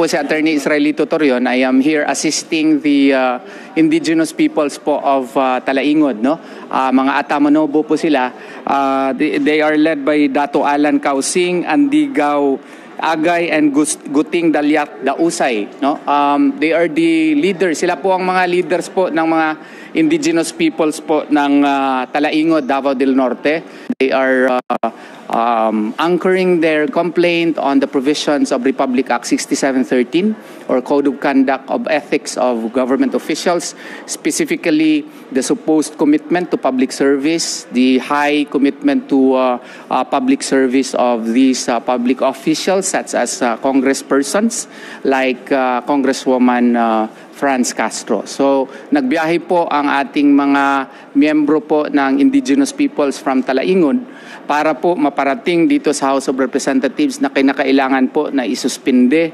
po si Attorney Israelito Torion. I am here assisting the indigenous peoples po of Talaingod, no? Mga Atamanobo po sila. They are led by Dato Alan Kausing, Andigaw Agay, and Guting Dalyat Dausay, no? They are the leaders. Sila po ang mga leaders po ng mga indigenous peoples po ng Talaingod, Davao del Norte. They are anchoring their complaint on the provisions of Republic Act 6713 or Code of Conduct of Ethics of Government Officials, specifically the supposed commitment to public service, the high commitment to public service of these public officials such as congresspersons like Congresswoman Franz Castro. So, nagbiyahe po ang ating mga miyembro po ng indigenous peoples from Talaingod para po maparating dito sa House of Representatives na kinakailangan po na isuspinde